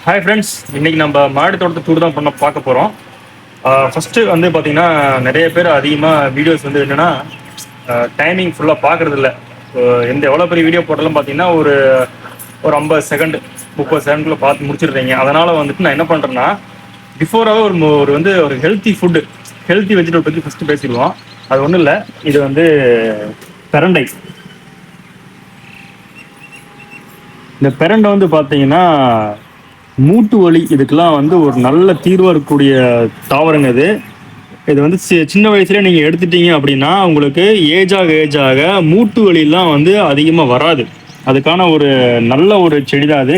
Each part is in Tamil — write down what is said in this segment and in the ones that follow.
ஹாய் ஃப்ரெண்ட்ஸ், இன்னைக்கு நம்ம மாடி தோட்டத்தை டூர் தான் பார்க்க போகிறோம். ஃபஸ்ட்டு வந்து பார்த்தீங்கன்னா நிறைய பேர் அதிகமாக வீடியோஸ் வந்து என்னென்னா டைமிங் ஃபுல்லாக பார்க்குறது இல்லை. எவ்வளோ பெரிய வீடியோ போட்டாலும் பார்த்தீங்கன்னா ஒரு ஒரு 50 செகண்ட் 30 செகண்ட்குள்ளே பார்த்து முடிச்சிடுறீங்க. அதனால் வந்துட்டு நான் என்ன பண்ணுறேன்னா பிஃபோராகவே ஒரு ஹெல்த்தி வெஜிடபிள் பற்றி ஃபஸ்ட்டு பேசிடுவோம். அது ஒன்றும் இல்லை, இது வந்து பிரண்டை. இந்த பிரண்டை வந்து பார்த்தீங்கன்னா மூட்டு வலி இதுக்கெல்லாம் வந்து ஒரு நல்ல தீர்வாக இருக்கக்கூடிய தாவரங்க இது. இது வந்து சின்ன வயசுலேயே நீங்கள் எடுத்துட்டீங்க அப்படின்னா உங்களுக்கு ஏஜாக மூட்டு வலியெல்லாம் வந்து அதிகமாக வராது. அதுக்கான ஒரு நல்ல ஒரு செடி தான் அது.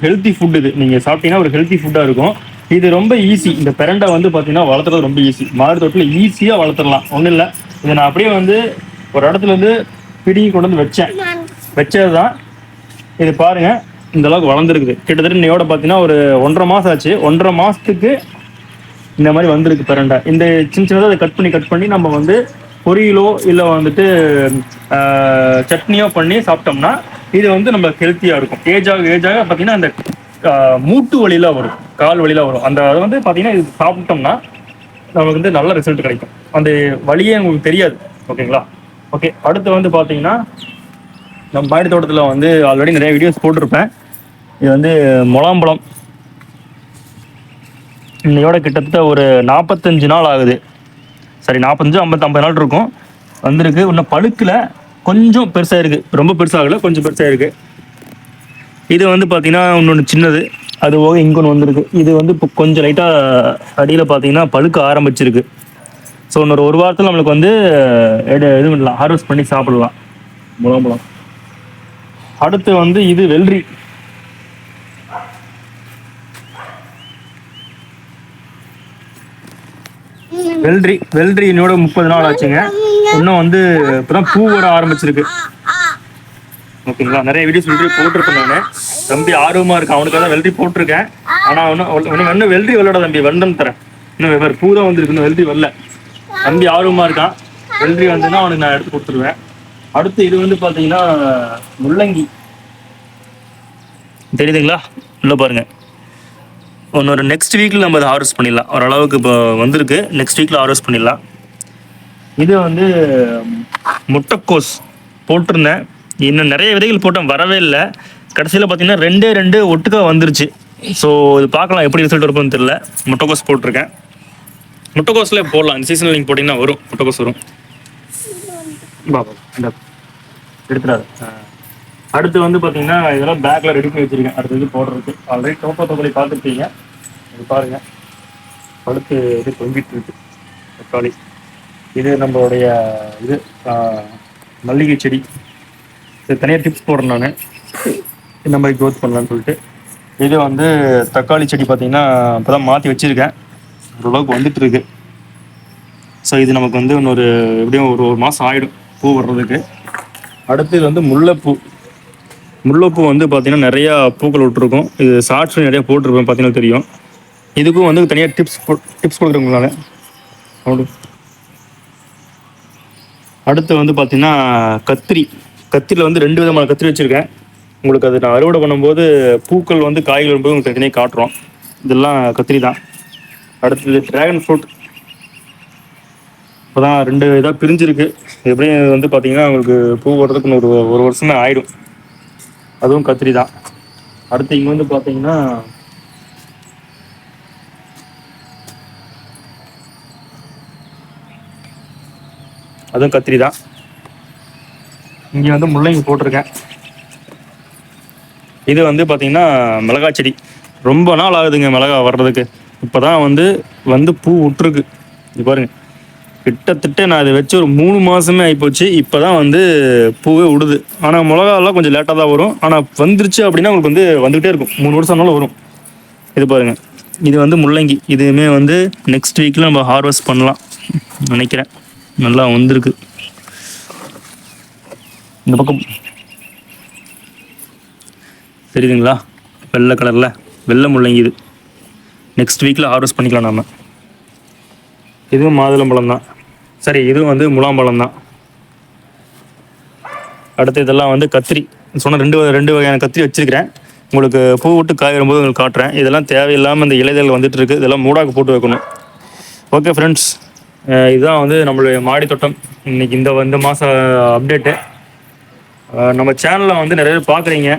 ஹெல்த்தி ஃபுட் இது. நீங்கள் சாப்பிட்டீங்கன்னா ஒரு ஹெல்த்தி ஃபுட்டாக இருக்கும். இது ரொம்ப ஈஸி. இந்த பிரண்டை வந்து பார்த்தீங்கன்னா வளர்த்துறது ரொம்ப ஈஸி. மாடி தோட்டத்தில் ஈஸியாக வளர்த்துடலாம், ஒன்றும் இல்லை. இதை நான் அப்படியே வந்து ஒரு இடத்துல இருந்து பிடிங்கி கொண்டு வந்து வச்சது தான். இது பாருங்க, இந்த அளவுக்கு வளர்ந்துருக்குது. கிட்டத்தட்ட இன்னையோட பார்த்தீங்கன்னா ஒரு 1.5 மாதம் ஆச்சு. 1.5 மாதத்துக்கு இந்த மாதிரி வந்திருக்கு பிரண்டை. இந்த சின்னதாக அதை கட் பண்ணி நம்ம வந்து பொரியலோ இல்லை வந்துட்டு சட்னியோ பண்ணி சாப்பிட்டோம்னா இது வந்து நம்ம ஹெல்த்தியாக இருக்கும். ஏஜாக பார்த்தீங்கன்னா அந்த மூட்டு வழியில வரும், கால் வழியில வரும். அதை வந்து பார்த்தீங்கன்னா இது சாப்பிட்டோம்னா நமக்கு வந்து நல்ல ரிசல்ட் கிடைக்கும். அந்த வழியே உங்களுக்கு தெரியாது. ஓகேங்களா? ஓகே, அடுத்து வந்து பார்த்தீங்கன்னா நம்ம மாடி தோட்டத்தில் வந்து ஆல்ரெடி நிறைய வீடியோஸ் போட்டிருப்பேன். இது வந்து முலாம்பழம். இன்னையோட கிட்டத்தட்ட ஒரு 45 நாள் ஆகுது. சரி, 45-50 நாள் இருக்கும். வந்திருக்கு. இன்னும் பழுக்கில் கொஞ்சம் பெருசாக இருக்குது. ரொம்ப பெருசாகல, கொஞ்சம் பெருசாக இருக்குது. இது வந்து பார்த்தீங்கன்னா இன்னொன்று சின்னது, அது போக இங்கொன்று வந்திருக்கு. இது வந்து இப்போ கொஞ்சம் லைட்டாக அடியில் பார்த்தீங்கன்னா பழுக்க ஆரம்பிச்சிருக்கு. ஸோ இன்னொரு ஒரு வாரத்தில் நம்மளுக்கு வந்து இது பண்ணலாம், ஹார்வெஸ்ட் பண்ணி சாப்பிடலாம் முலாம்பழம். அடுத்து வந்து இது வெள்ளரி. வெள்ளரி இன்னோட 30 நாள் ஆச்சுங்க. இன்னும் வந்து இப்பதான் பூ வர ஆரம்பிச்சிருக்கு. ஓகேங்களா? நிறைய வீடியோஸ் வெள்ளரி போட்டிருக்கேன் நான். தம்பி ஆர்வமா இருக்கு, அவனுக்காக தான் வெள்ளரி போட்டிருக்கேன். ஆனா இன்னும் வெள்ளரி வரலடா தம்பி, வந்தம் தரேன். இன்னும் வேறு பூ தான் வந்துருக்கு, இன்னும் வெள்ளரி வரல. தம்பி ஆர்வமா இருக்கான். வெள்ளரி வந்துன்னா அவனுக்கு நான் எடுத்து கொடுத்துருவேன். அடுத்து இது வந்து பாத்தீங்கன்னா முள்ளங்கி. தெரியுதுங்களா? உள்ள பாருங்க. இன்னொரு நெக்ஸ்ட் வீக்கில் நம்ம அதை ஹார்வெஸ்ட் பண்ணிடலாம். ஓரளவுக்கு இப்போ வந்திருக்கு. நெக்ஸ்ட் வீக்கில் ஹார்வெஸ்ட் பண்ணிடலாம். இது வந்து முட்டைக்கோஸ் போட்டிருந்தேன். இன்னும் நிறைய விதைகள் போட்டேன், வரவே இல்லை. கடைசியில் பார்த்தீங்கன்னா 2 ஒட்டுக்கா வந்துருச்சு. ஸோ இது பார்க்கலாம் எப்படி ரிசல்ட் இருக்கும்னு தெரியல. முட்டைக்கோஸ் போட்டிருக்கேன். முட்டைக்கோஸில் போடலாம். இந்த சீசனில் நீங்கள் போட்டிங்கன்னா வரும், முட்டைக்கோஸ் வரும். பாபா இந்த எடுத்துடாது. அடுத்து வந்து பார்த்தீங்கன்னா இதெல்லாம் பேக்கில் ரெடி பண்ணி வச்சுருக்கேன். அடுத்து இது போடுறதுக்கு. ஆல்ரெடி தோட்டத்தொகை பார்த்துருப்பீங்க. இது பாருங்கள், அடுத்து இது தொங்கிட்டு இருக்கு தக்காளி. இது நம்மளுடைய இது மல்லிகை செடி. இது தனியாக டிப்ஸ் போடுறேன் நான், இந்த மாதிரி க்ரோத் பண்ணலான்னு சொல்லிட்டு. இது வந்து தக்காளி செடி பார்த்தீங்கன்னா இப்போ தான் மாற்றி வச்சுருக்கேன். ஓரளவுக்கு வந்துட்டு இருக்கு. ஸோ இது நமக்கு வந்து இன்னொரு எப்படியும் ஒரு மாதம் ஆகிடும் பூ வர்றதுக்கு. அடுத்து இது வந்து முல்லைப்பூ வந்து பார்த்தீங்கன்னா நிறையா பூக்கள் விட்டுருக்கும். இது ஷார்ட்ஸ் நிறையா போட்டிருப்பேன், பார்த்தீங்கன்னா தெரியும். இதுக்கும் வந்து தனியாக டிப்ஸ் கொடுக்குறவங்களால. அடுத்து வந்து பார்த்தீங்கன்னா கத்திரியில் வந்து 2 விதமான கத்திரி வச்சுருக்கேன். உங்களுக்கு அது நான் அறுவடை பண்ணும்போது பூக்கள் வந்து காய்கள் வரும்போது உங்களுக்கு தனியாக காட்டுறோம். இதெல்லாம் கத்திரி தான். அடுத்தது ட்ராகன் ஃப்ரூட். இப்போ தான் 2 இதாக பிரிஞ்சிருக்கு. எப்படியும் வந்து பார்த்தீங்கன்னா உங்களுக்கு பூ வர்றதுக்கு ஒரு வருஷமே ஆயிடும். அதுவும் கத்திரி தான். அடுத்து இங்கே வந்து பார்த்தீங்கன்னா அதுவும் கத்திரி தான். இங்கே வந்து முள்ளங்கி போட்டிருக்கேன். இது வந்து பார்த்தீங்கன்னா மிளகா செடி. ரொம்ப நாள் ஆகுதுங்க மிளகா வர்றதுக்கு. இப்போ தான் வந்து பூ விட்டுருக்கு. இது பாருங்க, கிட்டத்தட்ட நான் இதை வச்சு ஒரு 3 மாதமே ஆகிப்போச்சு. இப்போ தான் வந்து பூவே விடுது. ஆனால் மிளகாலாம் கொஞ்சம் லேட்டாக தான் வரும். ஆனால் வந்துருச்சு அப்படின்னா உங்களுக்கு வந்து வந்துகிட்டே இருக்கும். 3 வருஷம் ஆனாலும் வரும். இது பாருங்கள், இது வந்து முள்ளங்கி. இதுவுமே வந்து நெக்ஸ்ட் வீக்கில் நம்ம ஹார்வெஸ்ட் பண்ணலாம் நினைக்கிறேன். நல்லா வந்திருக்கு. இந்த பக்கம் தெரியுதுங்களா? வெள்ளை கலரில் வெள்ளை முள்ளங்கி. இது நெக்ஸ்ட் வீக்கில் ஹார்வெஸ்ட் பண்ணிக்கலாம் நாம். இதுவும் மாதுளம்பழம் தான். சரி, இதுவும் வந்து முலாம்பழம் தான். அடுத்து இதெல்லாம் வந்து கத்திரி. சொன்ன 2 வகையான கத்திரி வச்சுருக்கிறேன். உங்களுக்கு பூ விட்டு காய் வரும்போது உங்களுக்கு காட்டுறேன். இதெல்லாம் தேவையில்லாமல் இந்த இலைதல் வந்துட்டு இருக்குது. இதெல்லாம் மூடாக்கு போட்டு வைக்கணும். ஓகே ஃப்ரெண்ட்ஸ், இதுதான் வந்து நம்மளுடைய மாடி தோட்டம் இன்றைக்கி இந்த மாதம் அப்டேட்டு. நம்ம சேனலில் வந்து நிறைய பேர் பார்க்குறீங்க.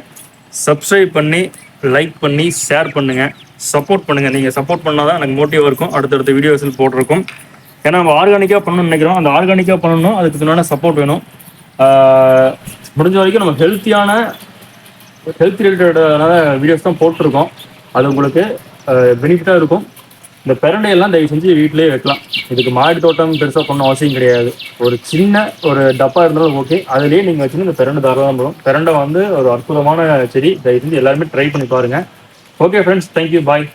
சப்ஸ்கிரைப் பண்ணி லைக் பண்ணி ஷேர் பண்ணுங்கள், சப்போர்ட் பண்ணுங்கள். நீங்கள் சப்போர்ட் பண்ணால் தான் எனக்கு மோட்டிவாக இருக்கும் அடுத்தடுத்த வீடியோஸில் போட்டிருக்கும். ஏன்னா நம்ம ஆர்கானிக்காக பண்ணணும்னு நினைக்கிறோம். அந்த ஆர்கானிக்காக பண்ணணும், அதுக்கு முன்னாடி சப்போர்ட் வேணும். முடிஞ்ச வரைக்கும் நம்ம ஹெல்த் ரிலேட்டடான வீடியோஸ் தான் போட்டிருக்கோம். அது உங்களுக்கு பெனிஃபிட்டாக இருக்கும். இந்த பிரண்டையெல்லாம் தயவு செஞ்சு வீட்டிலேயே வைக்கலாம். இதுக்கு மாடி தோட்டம் பெருசாக பண்ண அவசியம் கிடையாது. ஒரு சின்ன ஒரு டப்பா இருந்தாலும் ஓகே, அதுலேயே நீங்கள் வச்சுன்னு இந்த பிரண்டை தாராளம் போடும். பிரண்டை வந்து ஒரு அற்புதமான செடி. தயவு செஞ்சு எல்லாருமே ட்ரை பண்ணி பாருங்கள். ஓகே ஃப்ரெண்ட்ஸ், தேங்க்யூ, பாய்.